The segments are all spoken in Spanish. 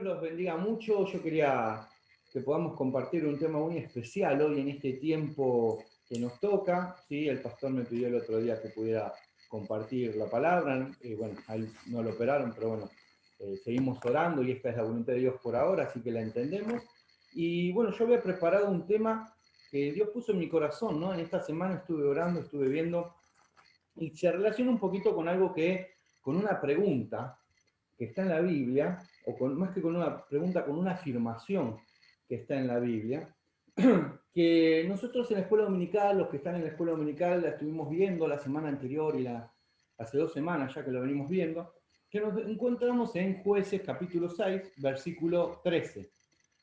Dios los bendiga mucho. Yo quería que podamos compartir un tema muy especial hoy en este tiempo que nos toca. ¿Sí? El pastor me pidió el otro día que pudiera compartir la palabra. Bueno, ahí no lo operaron, pero bueno, seguimos orando y esta es la voluntad de Dios por ahora, así que la entendemos. Y bueno, yo había preparado un tema que Dios puso en mi corazón, ¿no? En esta semana estuve orando, estuve viendo, y se relaciona un poquito con algo con una pregunta que está en la Biblia, más que con una pregunta, con una afirmación que está en la Biblia, que nosotros en la escuela dominical, los que están en la escuela dominical, la estuvimos viendo la semana anterior y hace 2 semanas ya que lo venimos viendo, que nos encontramos en Jueces capítulo 6, versículo 13.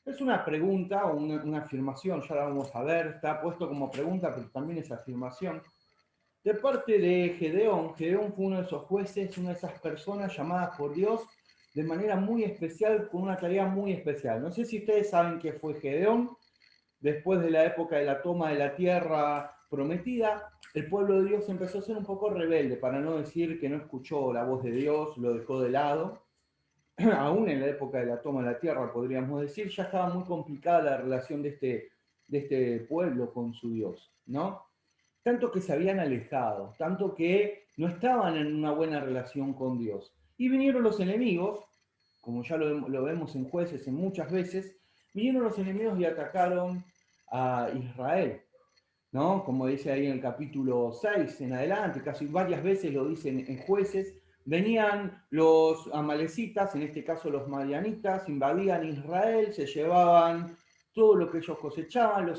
Es una pregunta o una afirmación, ya la vamos a ver, está puesto como pregunta, pero también es afirmación, de parte de Gedeón. Gedeón fue uno de esos jueces, una de esas personas llamadas por Dios de manera muy especial, con una tarea muy especial. No sé si ustedes saben qué fue Gedeón. Después de la época de la toma de la tierra prometida, el pueblo de Dios empezó a ser un poco rebelde, para no decir que no escuchó la voz de Dios, lo dejó de lado. Aún en la época de la toma de la tierra, podríamos decir, ya estaba muy complicada la relación de este pueblo con su Dios, ¿no? Tanto que se habían alejado, tanto que no estaban en una buena relación con Dios. Y vinieron los enemigos, como ya lo vemos en Jueces en muchas veces, vinieron los enemigos y atacaron a Israel, ¿no? Como dice ahí en el capítulo 6 en adelante, casi varias veces lo dicen en Jueces, venían los amalecitas, en este caso los madianitas, invadían Israel, se llevaban todo lo que ellos cosechaban,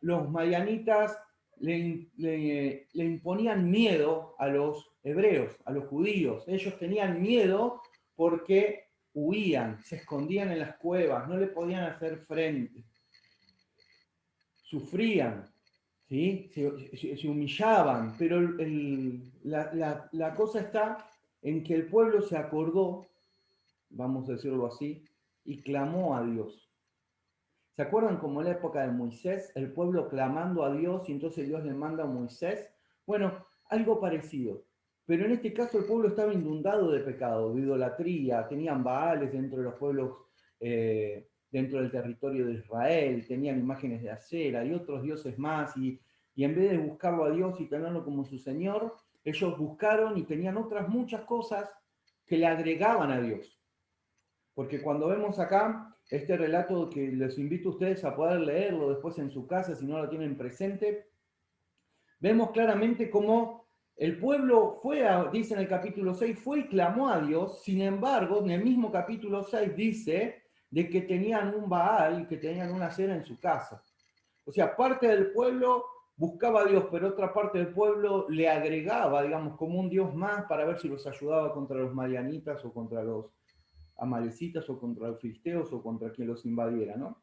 los madianitas le imponían miedo a los hebreos, a los judíos. Ellos tenían miedo porque huían, se escondían en las cuevas, no le podían hacer frente, sufrían, ¿sí? Se humillaban, pero la cosa está en que el pueblo se acordó, vamos a decirlo así, y clamó a Dios. ¿Se acuerdan como en la época de Moisés, el pueblo clamando a Dios y entonces Dios le manda a Moisés? Bueno, algo parecido. Pero en este caso el pueblo estaba inundado de pecado, de idolatría, tenían baales dentro de los pueblos, dentro del territorio de Israel, tenían imágenes de Acera y otros dioses más, y en vez de buscarlo a Dios y tenerlo como su Señor, ellos buscaron y tenían otras muchas cosas que le agregaban a Dios. Porque cuando vemos acá este relato, que les invito a ustedes a poder leerlo después en su casa si no lo tienen presente, vemos claramente cómo el pueblo dice en el capítulo 6, fue y clamó a Dios. Sin embargo, en el mismo capítulo 6 dice de que tenían un Baal y que tenían una cera en su casa. O sea, parte del pueblo buscaba a Dios, pero otra parte del pueblo le agregaba, digamos, como un Dios más para ver si los ayudaba contra los madianitas o contra los amalecitas o contra los filisteos o contra quien los invadiera, ¿no?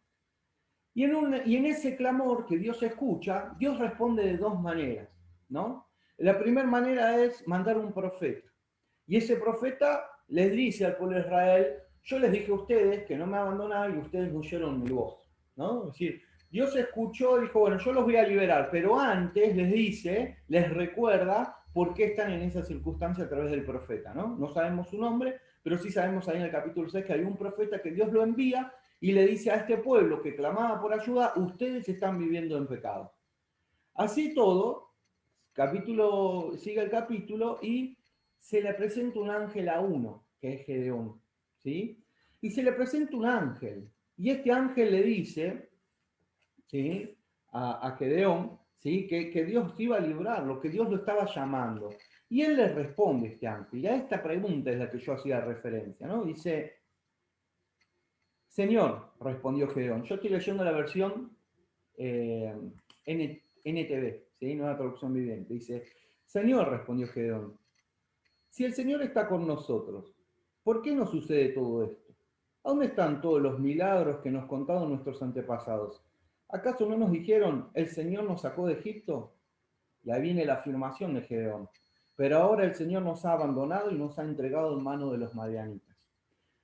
Y en ese clamor que Dios escucha, Dios responde de 2 maneras, ¿no? La primera manera es mandar un profeta. Y ese profeta les dice al pueblo de Israel, yo les dije a ustedes que no me abandonaran y ustedes no oyeron mi voz, ¿no? Es decir, Dios escuchó y dijo, bueno, yo los voy a liberar, pero antes les dice, les recuerda por qué están en esa circunstancia a través del profeta, ¿no? No sabemos su nombre, pero sí sabemos ahí en el capítulo 6 que hay un profeta que Dios lo envía y le dice a este pueblo que clamaba por ayuda, ustedes están viviendo en pecado. Así todo, sigue el capítulo y se le presenta un ángel a uno, que es Gedeón, ¿sí? Y se le presenta un ángel, y este ángel le dice, ¿sí? A Gedeón, ¿sí? Que Dios iba a librarlo, que Dios lo estaba llamando. Y él le responde, este ángel, y a esta pregunta es la que yo hacía referencia, ¿no? Dice, Señor, respondió Gedeón, yo estoy leyendo la versión eh, NTV, ¿sí? Nueva traducción viviente. Dice, Señor, respondió Gedeón, si el Señor está con nosotros, ¿por qué nos sucede todo esto? ¿A dónde están todos los milagros que nos contaron nuestros antepasados? ¿Acaso no nos dijeron, el Señor nos sacó de Egipto? Y ahí viene la afirmación de Gedeón. Pero ahora el Señor nos ha abandonado y nos ha entregado en manos de los madianitas.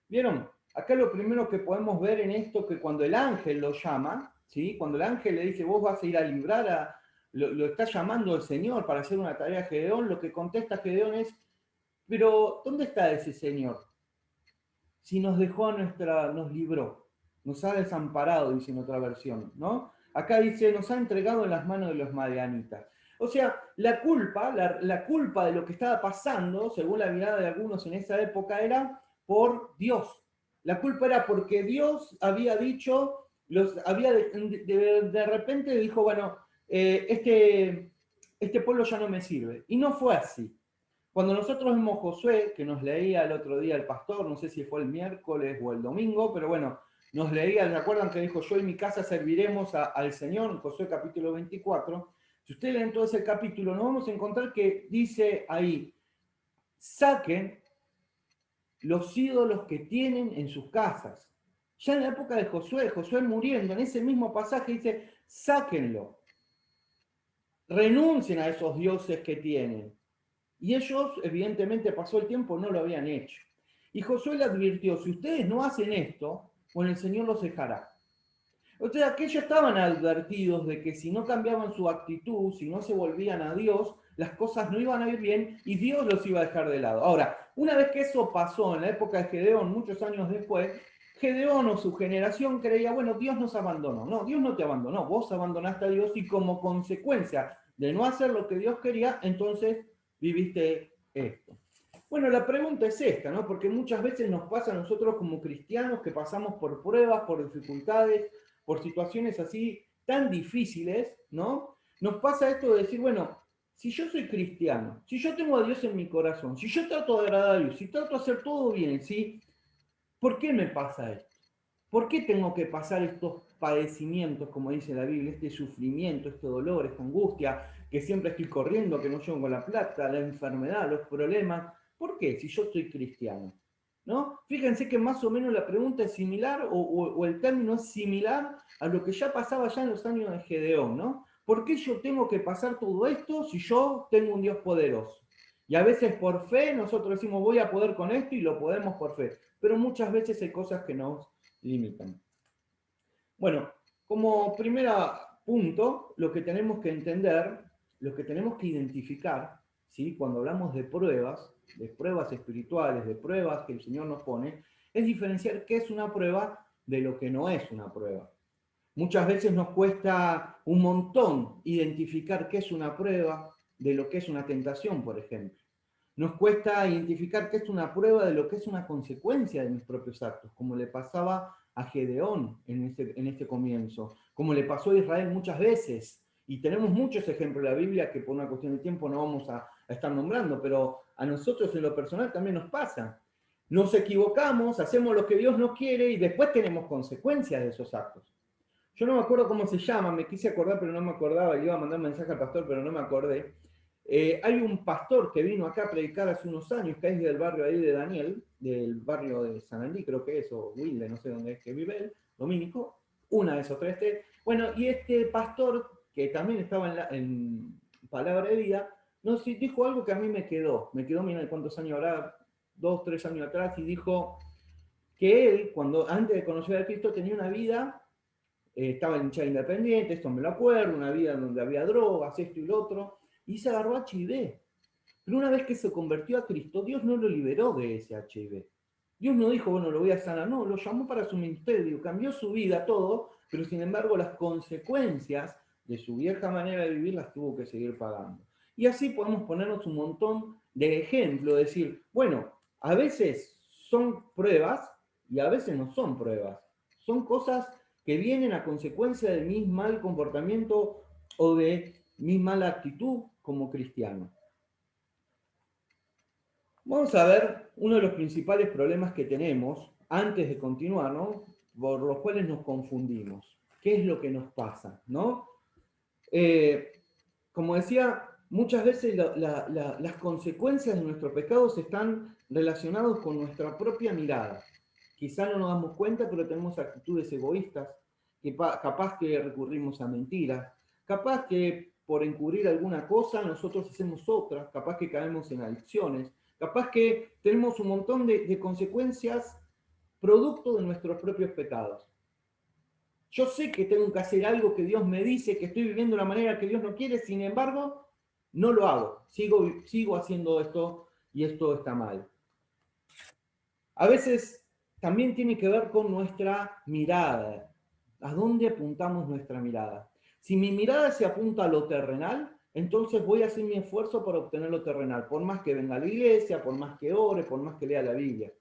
¿Vieron? Acá lo primero que podemos ver en esto, que cuando el ángel lo llama, ¿sí? Cuando el ángel le dice, vos vas a ir a librar lo está llamando el Señor para hacer una tarea a Gedeón, lo que contesta Gedeón es, pero ¿dónde está ese Señor? si nos dejó nos libró, nos ha desamparado, dice en otra versión, ¿no? Acá dice, nos ha entregado en las manos de los madianitas. O sea, la culpa de lo que estaba pasando, según la mirada de algunos en esa época, era por Dios. La culpa era porque Dios había dicho, de repente dijo, bueno, este pueblo ya no me sirve. Y no fue así. Cuando nosotros vemos Josué, que nos leía el otro día el pastor, no sé si fue el miércoles o el domingo, pero bueno, nos leía, ¿recuerdan que dijo, yo y mi casa serviremos al Señor? Josué capítulo 24. Si ustedes leen todo ese capítulo, nos vamos a encontrar que dice ahí, saquen los ídolos que tienen en sus casas. Ya en la época de Josué muriendo, en ese mismo pasaje dice, sáquenlo, renuncien a esos dioses que tienen. Y ellos, evidentemente, pasó el tiempo, no lo habían hecho. Y Josué le advirtió, si ustedes no hacen esto, bueno, el Señor los dejará. O sea, que ellos estaban advertidos de que si no cambiaban su actitud, si no se volvían a Dios, las cosas no iban a ir bien y Dios los iba a dejar de lado. Ahora, una vez que eso pasó en la época de Gedeón, muchos años después, Gedeón o su generación creía, bueno, Dios nos abandonó. No, Dios no te abandonó, vos abandonaste a Dios y como consecuencia de no hacer lo que Dios quería, entonces viviste esto. Bueno, la pregunta es esta, ¿no? Porque muchas veces nos pasa a nosotros como cristianos que pasamos por pruebas, por dificultades, por situaciones así tan difíciles, ¿no? Nos pasa esto de decir, bueno, si yo soy cristiano, si yo tengo a Dios en mi corazón, si yo trato de agradar a Dios, si trato de hacer todo bien, ¿sí? ¿Por qué me pasa esto? ¿Por qué tengo que pasar estos padecimientos, como dice la Biblia, este sufrimiento, este dolor, esta angustia, que siempre estoy corriendo, que no llego con la plata, la enfermedad, los problemas? ¿Por qué? Si yo soy cristiano. ¿No? Fíjense que más o menos la pregunta es similar o el término es similar a lo que ya pasaba ya en los años de Gedeón, ¿no? ¿Por qué yo tengo que pasar todo esto si yo tengo un Dios poderoso? Y a veces por fe nosotros decimos voy a poder con esto y lo podemos por fe, pero muchas veces hay cosas que nos limitan. Bueno, como primer punto, lo que tenemos que entender, lo que tenemos que identificar, ¿sí? Cuando hablamos de pruebas espirituales, de pruebas que el Señor nos pone, es diferenciar qué es una prueba de lo que no es una prueba. Muchas veces nos cuesta un montón identificar qué es una prueba de lo que es una tentación, por ejemplo. Nos cuesta identificar qué es una prueba de lo que es una consecuencia de mis propios actos, como le pasaba a Gedeón en este comienzo, como le pasó a Israel muchas veces. Y tenemos muchos ejemplos en la Biblia que por una cuestión de tiempo no vamos a estar nombrando, pero a nosotros en lo personal también nos pasa. Nos equivocamos, hacemos lo que Dios no quiere y después tenemos consecuencias de esos actos. Yo no me acuerdo cómo se llama, me quise acordar, pero no me acordaba, le iba a mandar un mensaje al pastor, pero no me acordé. Hay un pastor que vino acá a predicar hace unos años, que es del barrio ahí de Daniel, del barrio de San Andí, creo que es, o Wilde, no sé dónde es que vive él, dominico, una de esos tres. Bueno, y este pastor, que también estaba en Palabra de Vida, nos dijo algo que a mí mira cuántos años habrá, 2, 3 años atrás, y dijo que él, antes de conocer a Cristo, tenía una vida estaba en hinchada independiente, esto me lo acuerdo, una vida donde había drogas, esto y lo otro, y se agarró HIV. Pero una vez que se convirtió a Cristo, Dios no lo liberó de ese HIV. Dios no dijo, bueno, lo voy a sanar, no, lo llamó para su ministerio, cambió su vida, todo, pero sin embargo las consecuencias de su vieja manera de vivir las tuvo que seguir pagando. Y así podemos ponernos un montón de ejemplos, decir, bueno, a veces son pruebas y a veces no son pruebas. Son cosas que vienen a consecuencia de mi mal comportamiento o de mi mala actitud como cristiano. Vamos a ver uno de los principales problemas que tenemos antes de continuar, ¿no? Por los cuales nos confundimos. ¿Qué es lo que nos pasa, no? Como decía, muchas veces las consecuencias de nuestros pecados están relacionados con nuestra propia mirada. Quizá no nos damos cuenta, pero tenemos actitudes egoístas, que capaz que recurrimos a mentiras, capaz que por encubrir alguna cosa nosotros hacemos otra, capaz que caemos en adicciones, capaz que tenemos un montón de consecuencias producto de nuestros propios pecados. Yo sé que tengo que hacer algo que Dios me dice, que estoy viviendo de una manera que Dios no quiere, sin embargo, no lo hago. Sigo haciendo esto y esto está mal. A veces también tiene que ver con nuestra mirada. ¿A dónde apuntamos nuestra mirada? Si mi mirada se apunta a lo terrenal, entonces voy a hacer mi esfuerzo para obtener lo terrenal, por más que venga a la iglesia, por más que ore, por más que lea la Biblia.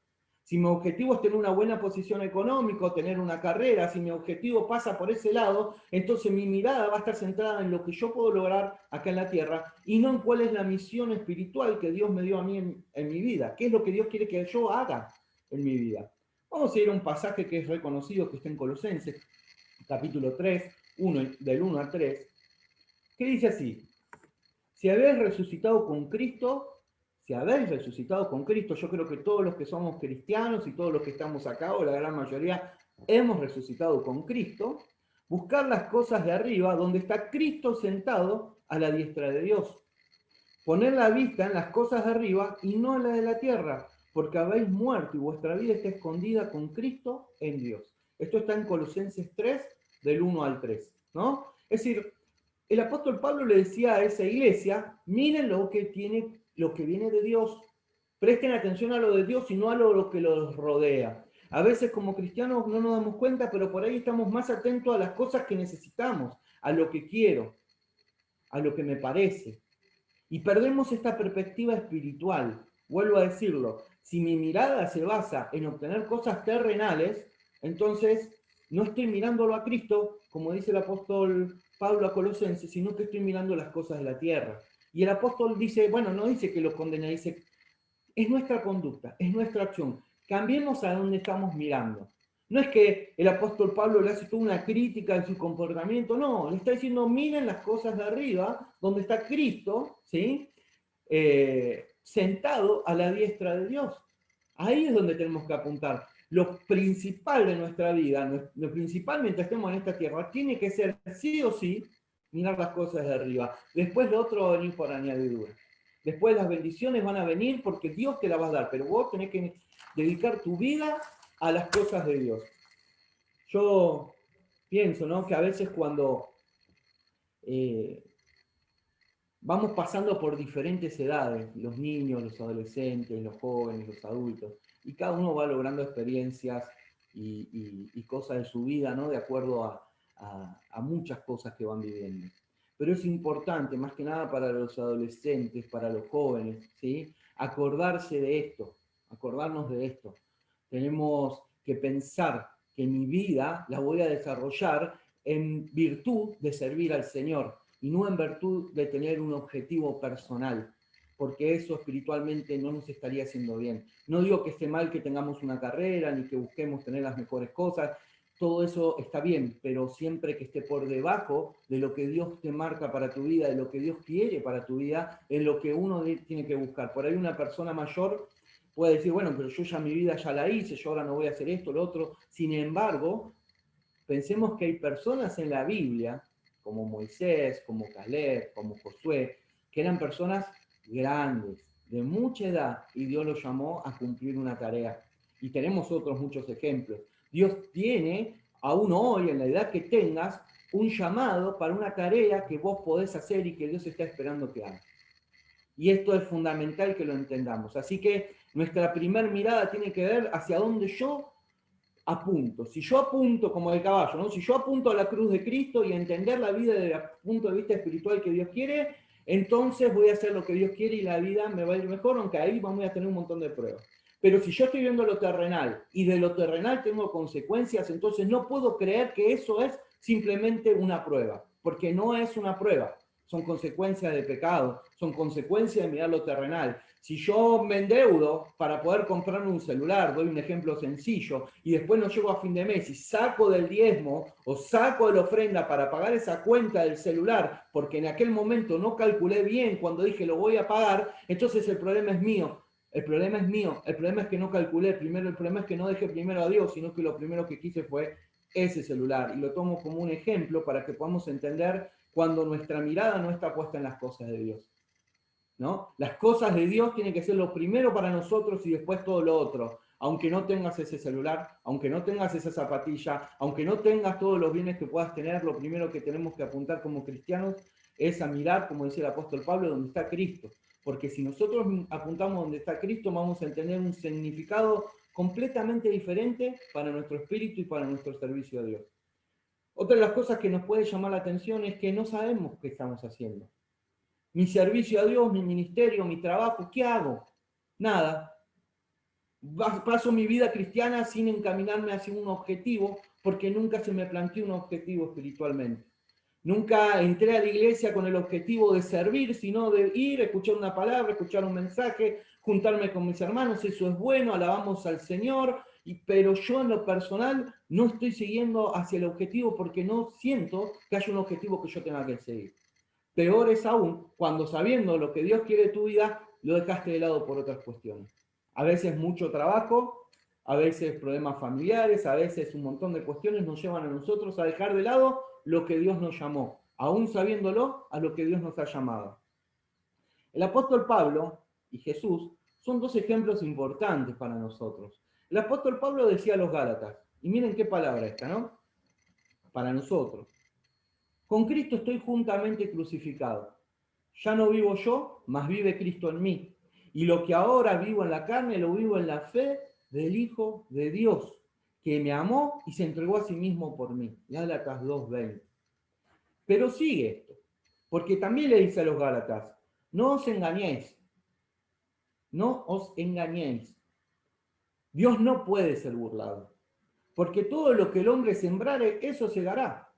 Si mi objetivo es tener una buena posición económica, tener una carrera, si mi objetivo pasa por ese lado, entonces mi mirada va a estar centrada en lo que yo puedo lograr acá en la tierra y no en cuál es la misión espiritual que Dios me dio a mí en mi vida. ¿Qué es lo que Dios quiere que yo haga en mi vida? Vamos a ir a un pasaje que es reconocido, que está en Colosenses, capítulo 3, del 1 al 3, que dice así: si habéis resucitado con Cristo, yo creo que todos los que somos cristianos y todos los que estamos acá, o la gran mayoría, hemos resucitado con Cristo, buscar las cosas de arriba, donde está Cristo sentado a la diestra de Dios. Poner la vista en las cosas de arriba y no en la de la tierra, porque habéis muerto y vuestra vida está escondida con Cristo en Dios. Esto está en Colosenses 3, del 1 al 3, ¿no? Es decir, el apóstol Pablo le decía a esa iglesia: miren lo que viene de Dios, presten atención a lo de Dios y no a lo que los rodea. A veces como cristianos no nos damos cuenta, pero por ahí estamos más atentos a las cosas que necesitamos, a lo que quiero, a lo que me parece. Y perdemos esta perspectiva espiritual. Vuelvo a decirlo, si mi mirada se basa en obtener cosas terrenales, entonces no estoy mirándolo a Cristo, como dice el apóstol Pablo a Colosenses, sino que estoy mirando las cosas de la tierra. Y el apóstol dice, bueno, no dice que lo condena, dice, es nuestra conducta, es nuestra acción. Cambiemos a dónde estamos mirando. No es que el apóstol Pablo le hace toda una crítica de su comportamiento, no, le está diciendo: miren las cosas de arriba, donde está Cristo, ¿sí? Sentado a la diestra de Dios. Ahí es donde tenemos que apuntar. Lo principal de nuestra vida, lo principal mientras estemos en esta tierra, tiene que ser sí o sí mirar las cosas de arriba. Después lo otro va a venir por añadidura. Después las bendiciones van a venir porque Dios te las va a dar, pero vos tenés que dedicar tu vida a las cosas de Dios. Yo pienso, ¿no?, que a veces cuando vamos pasando por diferentes edades, los niños, los adolescentes, los jóvenes, los adultos, y cada uno va logrando experiencias y cosas de su vida, ¿no?, de acuerdo a muchas cosas que van viviendo. Pero es importante, más que nada para los adolescentes, para los jóvenes, ¿sí?, acordarse de esto, acordarnos de esto. Tenemos que pensar que mi vida la voy a desarrollar en virtud de servir al Señor y no en virtud de tener un objetivo personal, porque eso espiritualmente no nos estaría haciendo bien. No digo que esté mal que tengamos una carrera, ni que busquemos tener las mejores cosas, todo eso está bien, pero siempre que esté por debajo de lo que Dios te marca para tu vida, de lo que Dios quiere para tu vida, es lo que uno tiene que buscar. Por ahí una persona mayor puede decir, bueno, pero yo ya mi vida ya la hice, yo ahora no voy a hacer esto, lo otro. Sin embargo, pensemos que hay personas en la Biblia, como Moisés, como Caleb, como Josué, que eran personas grandes, de mucha edad, y Dios los llamó a cumplir una tarea. Y tenemos otros muchos ejemplos. Dios tiene, aún hoy, en la edad que tengas, un llamado para una tarea que vos podés hacer y que Dios está esperando que hagas. Y esto es fundamental que lo entendamos. Así que nuestra primera mirada tiene que ver hacia dónde yo apunto. Si yo apunto como el caballo, ¿no?, si yo apunto a la cruz de Cristo y a entender la vida desde el punto de vista espiritual que Dios quiere, entonces voy a hacer lo que Dios quiere y la vida me va a ir mejor, aunque ahí vamos a tener un montón de pruebas. Pero si yo estoy viendo lo terrenal y de lo terrenal tengo consecuencias, entonces no puedo creer que eso es simplemente una prueba, porque no es una prueba. Son consecuencias de pecado, son consecuencias de mirar lo terrenal. Si yo me endeudo para poder comprarme un celular, doy un ejemplo sencillo, y después no llego a fin de mes y saco del diezmo o saco de la ofrenda para pagar esa cuenta del celular, porque en aquel momento no calculé bien cuando dije lo voy a pagar, entonces el problema es mío. El problema es mío, el problema es que no calculé primero, el problema es que no dejé primero a Dios, sino que lo primero que quise fue ese celular. Y lo tomo como un ejemplo para que podamos entender cuando nuestra mirada no está puesta en las cosas de Dios, ¿no? Las cosas de Dios tienen que ser lo primero para nosotros y después todo lo otro. Aunque no tengas ese celular, aunque no tengas esa zapatilla, aunque no tengas todos los bienes que puedas tener, lo primero que tenemos que apuntar como cristianos es a mirar, como decía el apóstol Pablo, donde está Cristo. Porque si nosotros apuntamos donde está Cristo, vamos a entender un significado completamente diferente para nuestro espíritu y para nuestro servicio a Dios. Otra de las cosas que nos puede llamar la atención es que no sabemos qué estamos haciendo. Mi servicio a Dios, mi ministerio, mi trabajo, ¿qué hago? Nada. Paso mi vida cristiana sin encaminarme hacia un objetivo, porque nunca se me planteó un objetivo espiritualmente. Nunca entré a la iglesia con el objetivo de servir, sino de ir, escuchar una palabra, escuchar un mensaje, juntarme con mis hermanos. Eso es bueno, alabamos al Señor, pero yo en lo personal no estoy siguiendo hacia el objetivo porque no siento que haya un objetivo que yo tenga que seguir. Peor es aún cuando, sabiendo lo que Dios quiere de tu vida, lo dejaste de lado por otras cuestiones. A veces mucho trabajo, a veces problemas familiares, a veces un montón de cuestiones nos llevan a nosotros a dejar de lado lo que Dios nos llamó, aún sabiéndolo, a lo que Dios nos ha llamado. El apóstol Pablo y Jesús son dos ejemplos importantes para nosotros. El apóstol Pablo decía a los Gálatas, y miren qué palabra esta, ¿no? Para nosotros. Con Cristo estoy juntamente crucificado. Ya no vivo yo, mas vive Cristo en mí. Y lo que ahora vivo en la carne, lo vivo en la fe del Hijo de Dios, que me amó y se entregó a sí mismo por mí. Gálatas 2:20. Pero sigue esto, porque también le dice a los Gálatas, no os engañéis, no os engañéis. Dios no puede ser burlado, porque todo lo que el hombre sembrare, eso segará.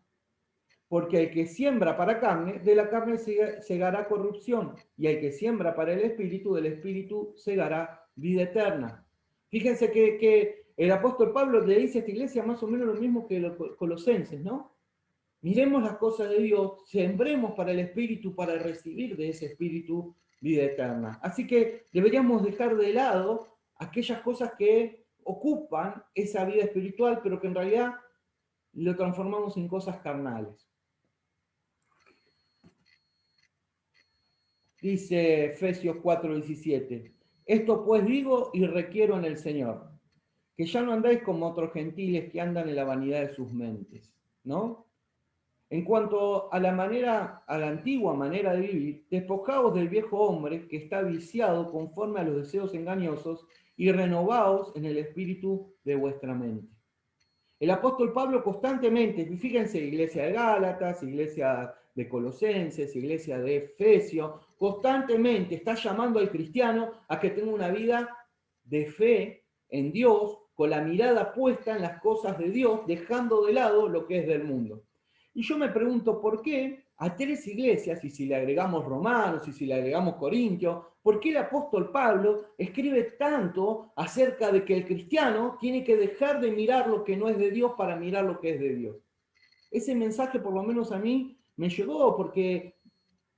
Porque el que siembra para carne, de la carne segará corrupción, y el que siembra para el espíritu, del espíritu segará vida eterna. Fíjense que el apóstol Pablo le dice a esta iglesia más o menos lo mismo que los colosenses, ¿no? Miremos las cosas de Dios, sembremos para el espíritu para recibir de ese espíritu vida eterna. Así que deberíamos dejar de lado aquellas cosas que ocupan esa vida espiritual, pero que en realidad lo transformamos en cosas carnales. Dice Efesios 4:17, esto pues digo y requiero en el Señor, que ya no andáis como otros gentiles que andan en la vanidad de sus mentes, ¿no? En cuanto a la antigua manera de vivir, despojaos del viejo hombre que está viciado conforme a los deseos engañosos y renovaos en el espíritu de vuestra mente. El apóstol Pablo constantemente, fíjense, iglesia de Gálatas, iglesia de Colosenses, iglesia de Efesios, constantemente está llamando al cristiano a que tenga una vida de fe en Dios, con la mirada puesta en las cosas de Dios, dejando de lado lo que es del mundo. Y yo me pregunto por qué a tres iglesias, y si le agregamos Romanos, y si le agregamos Corintios, ¿por qué el apóstol Pablo escribe tanto acerca de que el cristiano tiene que dejar de mirar lo que no es de Dios para mirar lo que es de Dios? Ese mensaje, por lo menos a mí, me llegó porque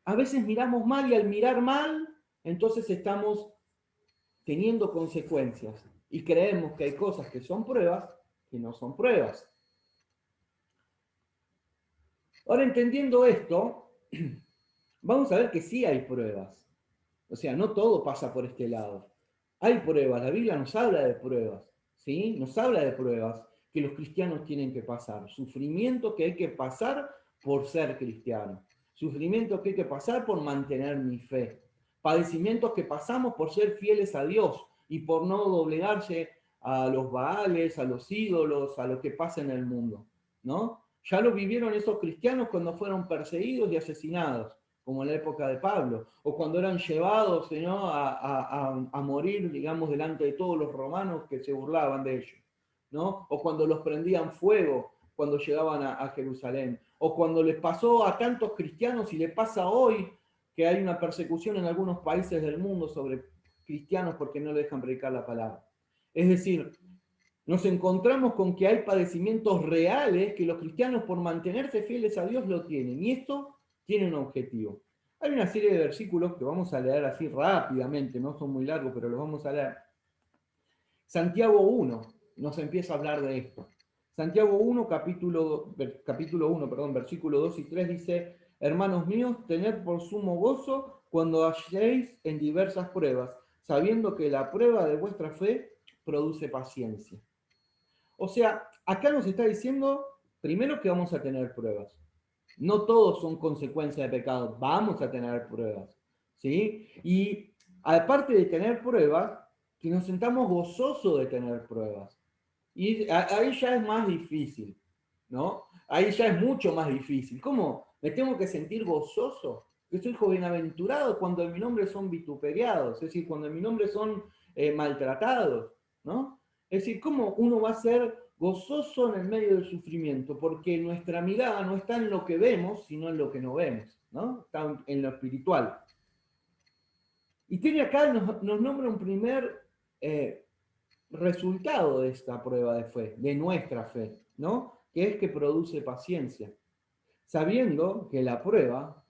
a veces miramos mal y al mirar mal, entonces estamos teniendo consecuencias y creemos que hay cosas que son pruebas que no son pruebas. Ahora, entendiendo esto, vamos a ver que sí hay pruebas. O sea, no todo pasa por este lado. Hay pruebas, la Biblia nos habla de pruebas, ¿sí? Nos habla de pruebas que los cristianos tienen que pasar. Sufrimiento que hay que pasar por ser cristiano. Sufrimiento que hay que pasar por mantener mi fe. Padecimientos que pasamos por ser fieles a Dios y por no doblegarse a los baales, a los ídolos, a lo que pasa en el mundo, ¿no? Ya lo vivieron esos cristianos cuando fueron perseguidos y asesinados, como en la época de Pablo, o cuando eran llevados, ¿no?, a morir, digamos, delante de todos los romanos que se burlaban de ellos, ¿no? O cuando los prendían fuego cuando llegaban a Jerusalén, o cuando les pasó a tantos cristianos y le pasa hoy que hay una persecución en algunos países del mundo sobre cristianos porque no le dejan predicar la palabra. Es decir, nos encontramos con que hay padecimientos reales que los cristianos por mantenerse fieles a Dios lo tienen. Y esto tiene un objetivo. Hay una serie de versículos que vamos a leer así rápidamente, no son muy largos, pero los vamos a leer. Santiago 1 nos empieza a hablar de esto. Santiago 1, capítulo 1, versículo 2 y 3 dice, hermanos míos, tened por sumo gozo cuando halléis en diversas pruebas, sabiendo que la prueba de vuestra fe produce paciencia. O sea, acá nos está diciendo, primero, que vamos a tener pruebas. No todos son consecuencia de pecado, vamos a tener pruebas, ¿sí? Y aparte de tener pruebas, que nos sentamos gozosos de tener pruebas. Y ahí ya es más difícil, ¿no? Ahí ya es mucho más difícil. ¿Cómo? ¿Me tengo que sentir gozoso? Que soy bienaventurado cuando en mi nombre son vituperiados, es decir, cuando en mi nombre son maltratados, ¿no? Es decir, ¿cómo uno va a ser gozoso en el medio del sufrimiento? Porque nuestra mirada no está en lo que vemos, sino en lo que no vemos, ¿no? Está en lo espiritual. Y tiene acá, nos nombra un primer resultado de esta prueba de fe, de nuestra fe, ¿no? Que es que produce paciencia, sabiendo que la prueba,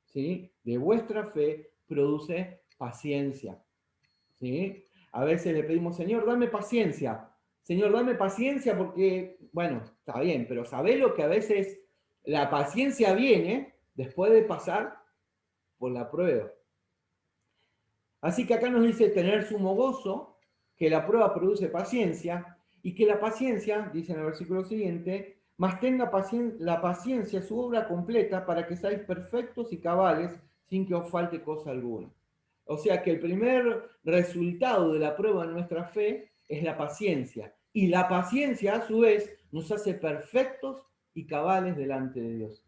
¿sí?, de vuestra fe produce paciencia, ¿sí? A veces le pedimos, Señor, dame paciencia. Señor, dame paciencia porque, bueno, está bien, pero ¿sabés lo que a veces la paciencia viene después de pasar por la prueba? Así que acá nos dice tener sumo gozo, que la prueba produce paciencia, y que la paciencia, dice en el versículo siguiente, más tenga la paciencia su obra completa para que seáis perfectos y cabales sin que os falte cosa alguna. O sea que el primer resultado de la prueba de nuestra fe es la paciencia. Y la paciencia, a su vez, nos hace perfectos y cabales delante de Dios.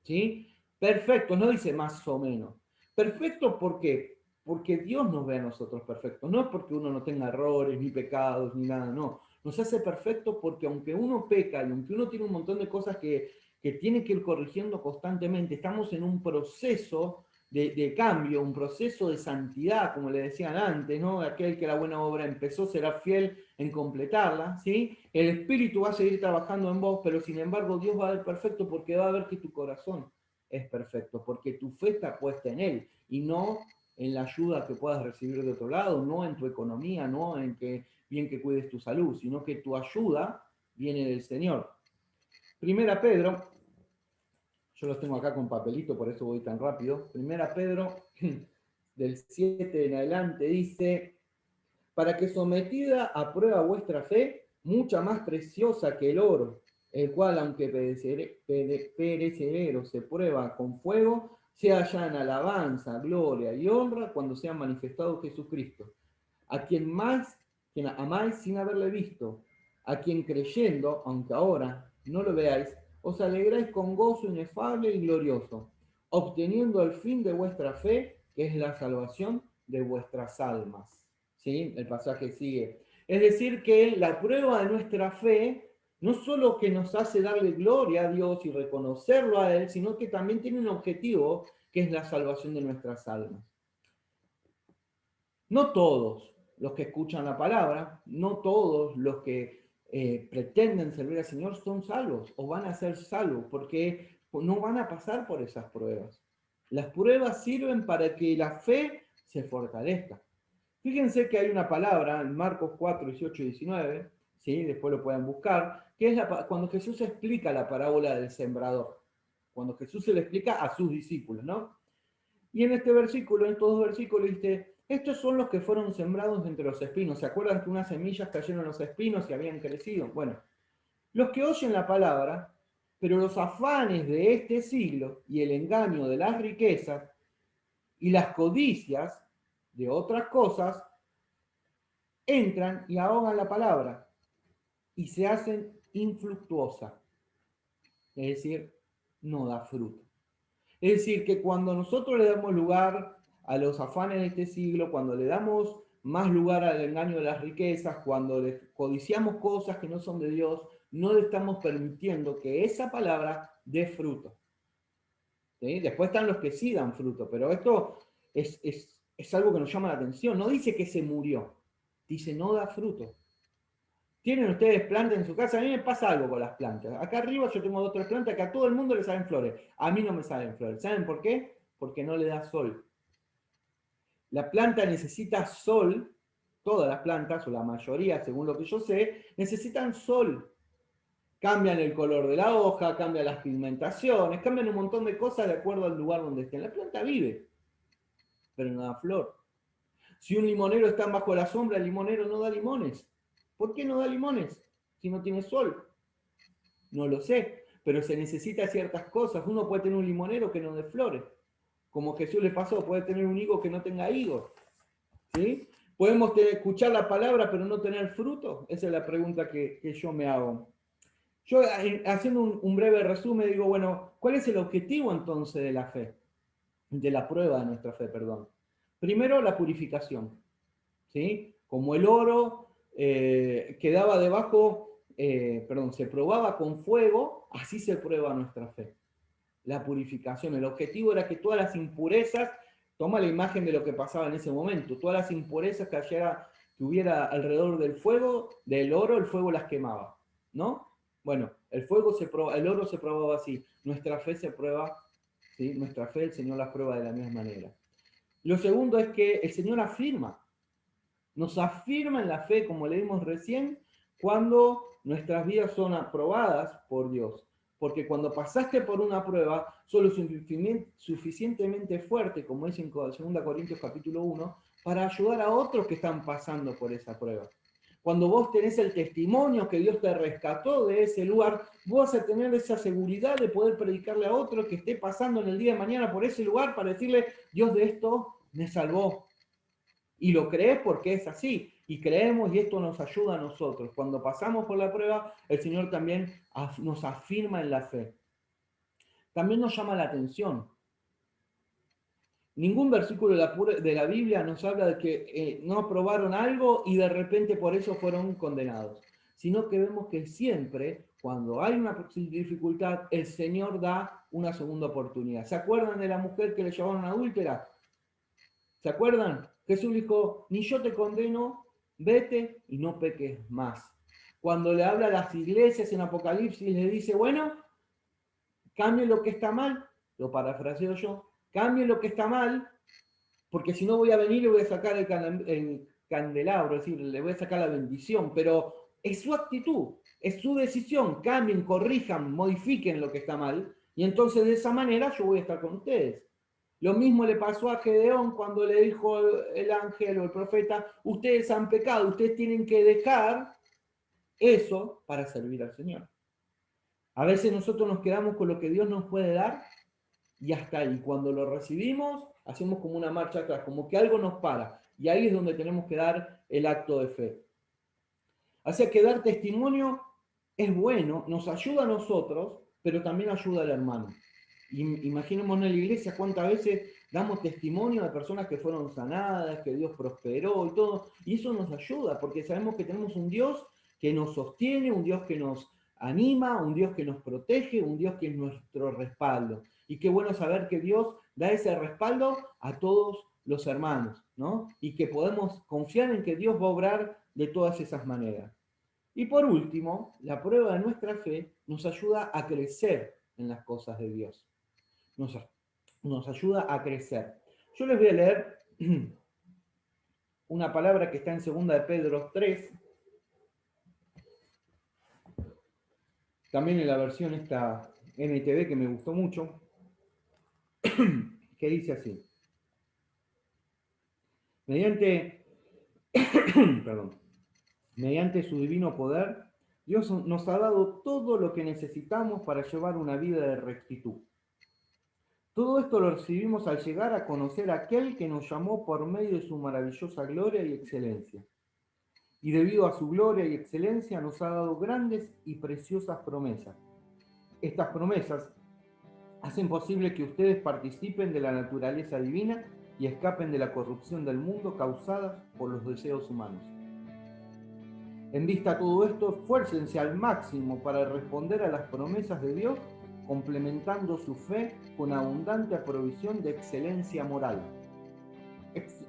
¿Sí? Perfectos, no dice más o menos. Perfectos, ¿por qué? Porque Dios nos ve a nosotros perfectos. No es porque uno no tenga errores, ni pecados, ni nada, no. Nos hace perfectos porque aunque uno peca y aunque uno tiene un montón de cosas que tiene que ir corrigiendo constantemente, estamos en un proceso de cambio, un proceso de santidad, como le decían antes, ¿no? Aquel que la buena obra empezó será fiel en completarla, ¿sí? El Espíritu va a seguir trabajando en vos, pero sin embargo Dios va a ver perfecto porque va a ver que tu corazón es perfecto, porque tu fe está puesta en Él y no en la ayuda que puedas recibir de otro lado, no en tu economía, no en que bien que cuides tu salud, sino que tu ayuda viene del Señor. Primera Pedro, yo los tengo acá con papelito, por eso voy tan rápido. Primera Pedro, del 7 en adelante, dice, para que sometida a prueba vuestra fe, mucha más preciosa que el oro, el cual, aunque perecedero se prueba con fuego, se halla en alabanza, gloria y honra cuando sea manifestado Jesucristo, a quien amáis sin haberle visto, a quien creyendo, aunque ahora no lo veáis, os alegráis con gozo inefable y glorioso, obteniendo el fin de vuestra fe, que es la salvación de vuestras almas. ¿Sí? El pasaje sigue. Es decir, que la prueba de nuestra fe no solo que nos hace darle gloria a Dios y reconocerlo a Él, sino que también tiene un objetivo, que es la salvación de nuestras almas. No todos los que escuchan la palabra, no todos los que pretenden servir al Señor son salvos o van a ser salvos porque no van a pasar por esas pruebas. Las pruebas sirven para que la fe se fortalezca. Fíjense que hay una palabra en Marcos 4, 18 y 19, ¿sí? Después lo pueden buscar, que es cuando Jesús explica la parábola del sembrador, cuando Jesús se le explica a sus discípulos, ¿no? Y en este versículo, en estos dos versículos, dice, estos son los que fueron sembrados entre los espinos. ¿Se acuerdan que unas semillas cayeron en los espinos y habían crecido? Bueno, los que oyen la palabra, pero los afanes de este siglo y el engaño de las riquezas y las codicias de otras cosas, entran y ahogan la palabra y se hacen infructuosa. Es decir, no da fruto. Es decir, que cuando nosotros le damos lugar a los afanes de este siglo, cuando le damos más lugar al engaño de las riquezas, cuando le codiciamos cosas que no son de Dios, no le estamos permitiendo que esa palabra dé fruto. ¿Sí? Después están los que sí dan fruto, pero esto es algo que nos llama la atención. No dice que se murió, dice no da fruto. ¿Tienen ustedes plantas en su casa? A mí me pasa algo con las plantas. Acá arriba yo tengo 2 o 3 plantas que a todo el mundo le salen flores. A mí no me salen flores. ¿Saben por qué? Porque no le da sol. La planta necesita sol, todas las plantas, o la mayoría, según lo que yo sé, necesitan sol. Cambian el color de la hoja, cambian las pigmentaciones, cambian un montón de cosas de acuerdo al lugar donde estén. La planta vive, pero no da flor. Si un limonero está bajo la sombra, el limonero no da limones. ¿Por qué no da limones si no tiene sol? No lo sé, pero se necesita ciertas cosas. Uno puede tener un limonero que no dé flores. Como Jesús le pasó, puede tener un higo que no tenga higos. ¿Sí? ¿Podemos escuchar la palabra pero no tener fruto? Esa es la pregunta que yo me hago. Yo, haciendo un breve resumen, digo, bueno, ¿cuál es el objetivo entonces de la fe? De la prueba de nuestra fe, perdón. Primero, la purificación, ¿sí? Como el oro quedaba debajo, se probaba con fuego, así se prueba nuestra fe. La purificación. El objetivo era que todas las impurezas, toma la imagen de lo que pasaba en ese momento, todas las impurezas que hubiera alrededor del fuego, del oro, el fuego las quemaba, ¿no? Bueno, el oro se probaba así, nuestra fe se prueba, ¿sí? Nuestra fe el Señor la prueba de la misma manera. Lo segundo es que el Señor nos afirma en la fe, como leímos recién, cuando nuestras vidas son aprobadas por Dios. Porque cuando pasaste por una prueba, solo suficientemente fuerte, como dice en 2 Corintios capítulo 1, para ayudar a otros que están pasando por esa prueba. Cuando vos tenés el testimonio que Dios te rescató de ese lugar, vos vas a tener esa seguridad de poder predicarle a otro que esté pasando en el día de mañana por ese lugar para decirle, Dios de esto me salvó. Y lo crees porque es así. Y creemos y esto nos ayuda a nosotros. Cuando pasamos por la prueba, el Señor también nos afirma en la fe. También nos llama la atención. Ningún versículo de la Biblia nos habla de que no aprobaron algo y de repente por eso fueron condenados. Sino que vemos que siempre, cuando hay una dificultad, el Señor da una segunda oportunidad. ¿Se acuerdan de la mujer que le llamaron adúltera? ¿Se acuerdan? Jesús dijo, ni yo te condeno, vete y no peques más. Cuando le habla a las iglesias en Apocalipsis, le dice, bueno, cambie lo que está mal, lo parafraseo yo, cambie lo que está mal, porque si no voy a venir y voy a sacar el candelabro, es decir, le voy a sacar la bendición, pero es su actitud, es su decisión, cambien, corrijan, modifiquen lo que está mal, y entonces de esa manera yo voy a estar con ustedes. Lo mismo le pasó a Gedeón cuando le dijo el ángel o el profeta, ustedes han pecado, ustedes tienen que dejar eso para servir al Señor. A veces nosotros nos quedamos con lo que Dios nos puede dar y hasta ahí. Cuando lo recibimos, hacemos como una marcha atrás, como que algo nos para. Y ahí es donde tenemos que dar el acto de fe. Así que dar testimonio es bueno, nos ayuda a nosotros, pero también ayuda al hermano. Imaginémonos en la iglesia cuántas veces damos testimonio de personas que fueron sanadas, que Dios prosperó y todo. Y eso nos ayuda porque sabemos que tenemos un Dios que nos sostiene, un Dios que nos anima, un Dios que nos protege, un Dios que es nuestro respaldo. Y qué bueno saber que Dios da ese respaldo a todos los hermanos, ¿no? Y que podemos confiar en que Dios va a obrar de todas esas maneras. Y por último, la prueba de nuestra fe nos ayuda a crecer en las cosas de Dios. Nos ayuda a crecer. Yo les voy a leer una palabra que está en 2 de Pedro 3, también en la versión esta NTV que me gustó mucho, que dice así. Mediante su divino poder, Dios nos ha dado todo lo que necesitamos para llevar una vida de rectitud. Todo esto lo recibimos al llegar a conocer a aquel que nos llamó por medio de su maravillosa gloria y excelencia. Y debido a su gloria y excelencia nos ha dado grandes y preciosas promesas. Estas promesas hacen posible que ustedes participen de la naturaleza divina y escapen de la corrupción del mundo causada por los deseos humanos. En vista a todo esto, esfuércense al máximo para responder a las promesas de Dios, complementando su fe con abundante provisión de excelencia moral.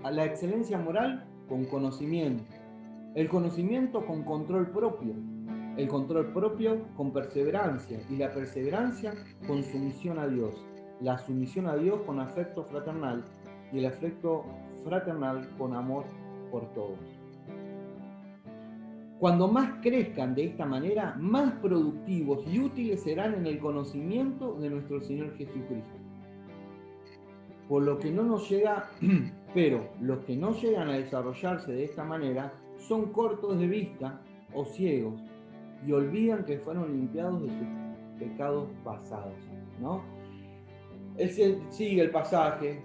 La excelencia moral con conocimiento, el conocimiento con control propio, el control propio con perseverancia y la perseverancia con sumisión a Dios, la sumisión a Dios con afecto fraternal y el afecto fraternal con amor por todos. Cuando más crezcan de esta manera, más productivos y útiles serán en el conocimiento de nuestro Señor Jesucristo. Por lo que no nos llega, pero los que no llegan a desarrollarse de esta manera son cortos de vista o ciegos y olvidan que fueron limpiados de sus pecados pasados, ¿no? Él sigue el pasaje,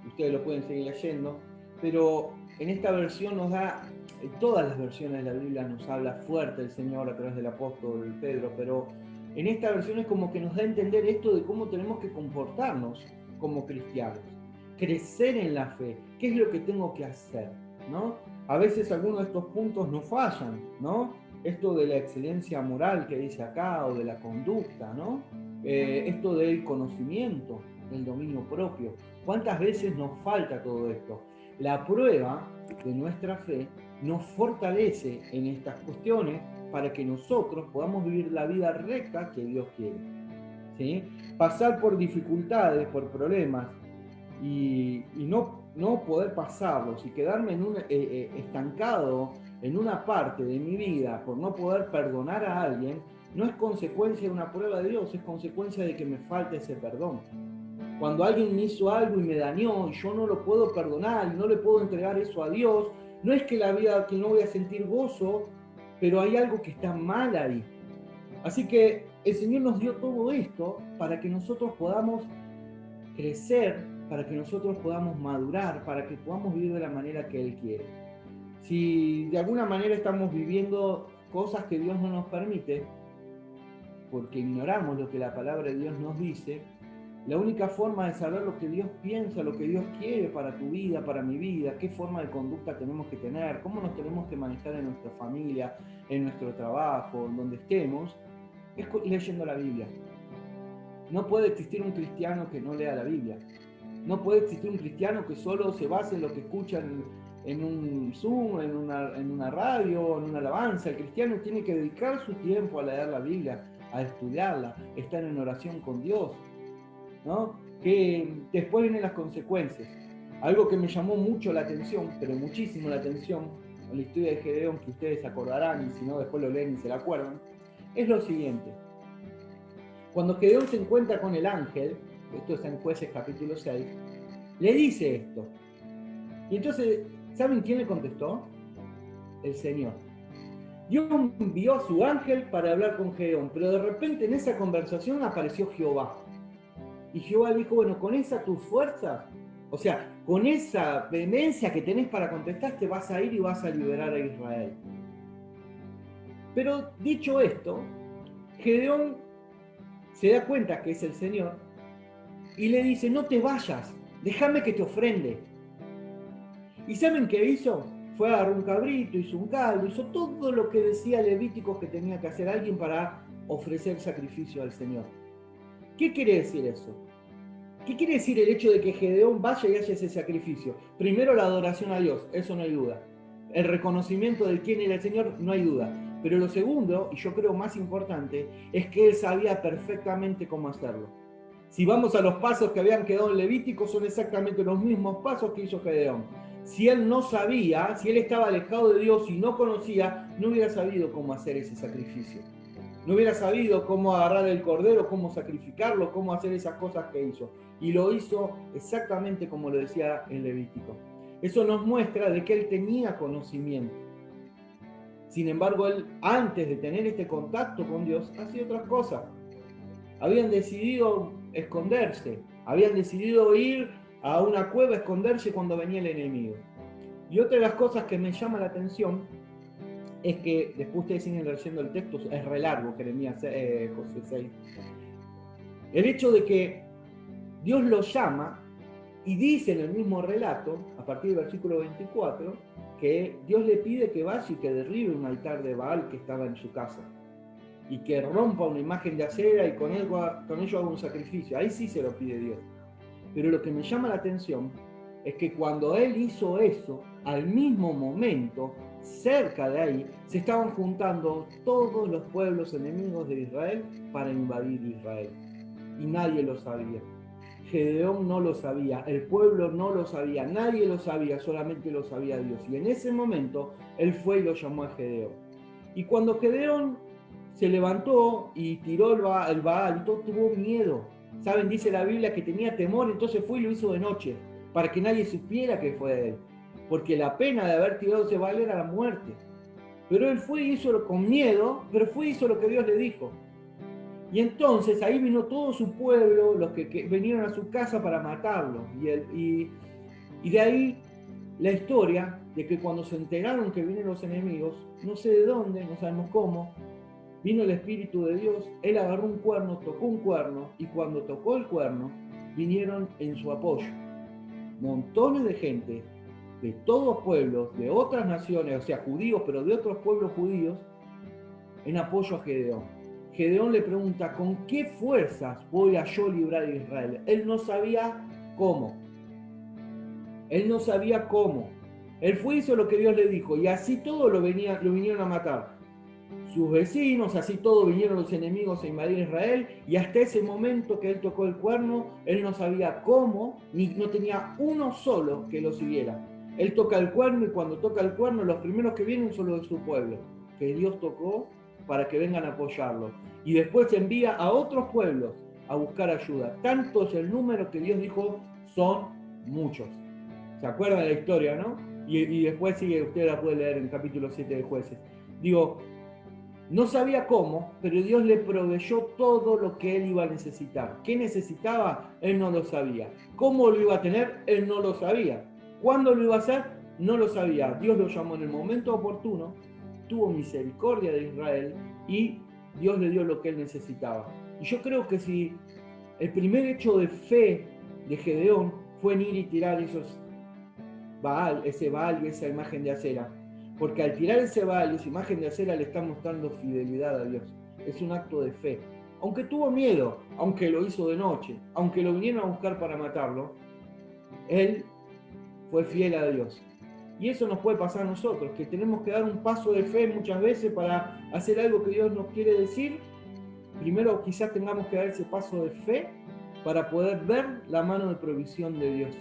ustedes lo pueden seguir leyendo, pero en esta versión nos da, en todas las versiones de la Biblia nos habla fuerte el Señor a través del apóstol Pedro, pero en esta versión es como que nos da a entender esto de cómo tenemos que comportarnos como cristianos, crecer en la fe, qué es lo que tengo que hacer, ¿no? A veces algunos de estos puntos nos fallan, ¿no? Esto de la excelencia moral que dice acá, o de la conducta, ¿no? Esto del conocimiento, del dominio propio. ¿Cuántas veces nos falta todo esto? La prueba de nuestra fe nos fortalece en estas cuestiones para que nosotros podamos vivir la vida recta que Dios quiere, ¿sí? Pasar por dificultades, por problemas, y no poder pasarlos y quedarme estancado en una parte de mi vida por no poder perdonar a alguien, no es consecuencia de una prueba de Dios, es consecuencia de que me falta ese perdón. Cuando alguien me hizo algo y me dañó y yo no lo puedo perdonar y no le puedo entregar eso a Dios, no es que la vida, que no voy a sentir gozo, pero hay algo que está mal ahí. Así que el Señor nos dio todo esto para que nosotros podamos crecer, para que nosotros podamos madurar, para que podamos vivir de la manera que Él quiere. Si de alguna manera estamos viviendo cosas que Dios no nos permite, porque ignoramos lo que la palabra de Dios nos dice, la única forma de saber lo que Dios piensa, lo que Dios quiere para tu vida, para mi vida, qué forma de conducta tenemos que tener, cómo nos tenemos que manejar en nuestra familia, en nuestro trabajo, en donde estemos, es leyendo la Biblia. No puede existir un cristiano que no lea la Biblia. No puede existir un cristiano que solo se base en lo que escucha en un Zoom, en una radio, en una alabanza. El cristiano tiene que dedicar su tiempo a leer la Biblia, a estudiarla, estar en oración con Dios, ¿no? Que después vienen las consecuencias. Algo que me llamó mucho la atención, pero muchísimo la atención, en la historia de Gedeón, que ustedes se acordarán, y si no después lo leen y se la acuerdan, es lo siguiente. Cuando Gedeón se encuentra con el ángel, esto está en Jueces capítulo 6, le dice esto. Y entonces, ¿saben quién le contestó? El Señor. Dios envió a su ángel para hablar con Gedeón, pero de repente en esa conversación apareció Jehová. Y Jehová dijo, bueno, con esa tus fuerzas, o sea, con esa vehemencia que tenés para contestar, te vas a ir y vas a liberar a Israel. Pero dicho esto, Gedeón se da cuenta que es el Señor y le dice, no te vayas, déjame que te ofrende. ¿Y saben qué hizo? Fue a agarrar un cabrito, hizo un caldo, hizo todo lo que decía Levítico que tenía que hacer alguien para ofrecer sacrificio al Señor. ¿Qué quiere decir eso? ¿Qué quiere decir el hecho de que Gedeón vaya y haya ese sacrificio? Primero, la adoración a Dios, eso no hay duda. El reconocimiento de quién era el Señor, no hay duda. Pero lo segundo, y yo creo más importante, es que él sabía perfectamente cómo hacerlo. Si vamos a los pasos que habían quedado en Levítico, son exactamente los mismos pasos que hizo Gedeón. Si él no sabía, si él estaba alejado de Dios y no conocía, no hubiera sabido cómo hacer ese sacrificio. No hubiera sabido cómo agarrar el cordero, cómo sacrificarlo, cómo hacer esas cosas que hizo. Y lo hizo exactamente como lo decía en Levítico. Eso nos muestra de que él tenía conocimiento. Sin embargo, él, antes de tener este contacto con Dios, hacía otras cosas. Habían decidido esconderse, habían decidido ir a una cueva a esconderse cuando venía el enemigo. Y otra de las cosas que me llama la atención es que, después ustedes siguen leyendo el texto, es re largo, Jeremías José 6, el hecho de que Dios lo llama y dice en el mismo relato, a partir del versículo 24, que Dios le pide que vaya y que derribe un altar de Baal que estaba en su casa y que rompa una imagen de acera y con ello haga un sacrificio. Ahí sí se lo pide Dios. Pero lo que me llama la atención es que cuando él hizo eso, al mismo momento, cerca de ahí, se estaban juntando todos los pueblos enemigos de Israel para invadir Israel. Y nadie lo sabía. Gedeón no lo sabía, el pueblo no lo sabía, nadie lo sabía, solamente lo sabía Dios. Y en ese momento, él fue y lo llamó a Gedeón. Y cuando Gedeón se levantó y tiró el Baal y todo, tuvo miedo. ¿Saben? Dice la Biblia que tenía temor, entonces fue y lo hizo de noche, para que nadie supiera que fue de él. Porque la pena de haber tirado ese Baal era la muerte. Pero él fue y hizo con miedo, pero fue y hizo lo que Dios le dijo. Y entonces ahí vino todo su pueblo, los que vinieron a su casa para matarlo. Y de ahí la historia de que cuando se enteraron que vienen los enemigos, no sé de dónde, no sabemos cómo, vino el Espíritu de Dios, él agarró un cuerno, tocó un cuerno, y cuando tocó el cuerno, vinieron en su apoyo montones de gente de todos pueblos, de otras naciones, o sea, judíos, pero de otros pueblos judíos, en apoyo a Gedeón. Gedeón le pregunta, ¿con qué fuerzas voy a yo librar a Israel? Él no sabía cómo. Él no sabía cómo. Él fue y hizo lo que Dios le dijo, y así todo lo vinieron a matar. Sus vecinos, así todo vinieron los enemigos a invadir Israel, y hasta ese momento que él tocó el cuerno, él no sabía cómo, ni no tenía uno solo que lo siguiera. Él toca el cuerno, y cuando toca el cuerno, los primeros que vienen son los de su pueblo, que Dios tocó para que vengan a apoyarlo. Y después envía a otros pueblos a buscar ayuda. Tanto es el número que Dios dijo, son muchos. ¿Se acuerdan de la historia, no? Y después sigue, usted la puede leer en capítulo 7 de Jueces. Digo, no sabía cómo, pero Dios le proveyó todo lo que él iba a necesitar. ¿Qué necesitaba? Él no lo sabía. ¿Cómo lo iba a tener? Él no lo sabía. ¿Cuándo lo iba a hacer? No lo sabía. Dios lo llamó en el momento oportuno, tuvo misericordia de Israel y Dios le dio lo que él necesitaba. Y yo creo que si el primer hecho de fe de Gedeón fue en ir y tirar ese Baal y esa imagen de acera, porque al tirar ese Baal y esa imagen de acera le está mostrando fidelidad a Dios. Es un acto de fe. Aunque tuvo miedo, aunque lo hizo de noche, aunque lo vinieron a buscar para matarlo, él fue fiel a Dios. Y eso nos puede pasar a nosotros, que tenemos que dar un paso de fe muchas veces para hacer algo que Dios nos quiere decir. Primero quizás tengamos que dar ese paso de fe para poder ver la mano de provisión de Dios.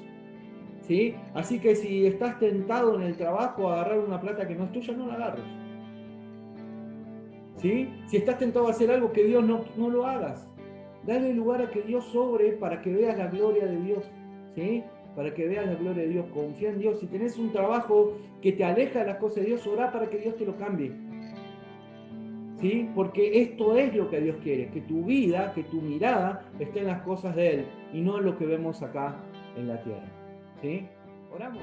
¿Sí? Así que si estás tentado en el trabajo a agarrar una plata que no es tuya, no la agarres. ¿Sí? Si estás tentado a hacer algo que Dios no lo hagas. Dale lugar a que Dios sobre para que veas la gloria de Dios. ¿Sí? Para que veas la gloria de Dios. Confía en Dios. Si tenés un trabajo que te aleja de las cosas de Dios, orá para que Dios te lo cambie. ¿Sí? Porque esto es lo que Dios quiere. Que tu vida, que tu mirada esté en las cosas de Él y no en lo que vemos acá en la tierra. ¿Sí? Oramos.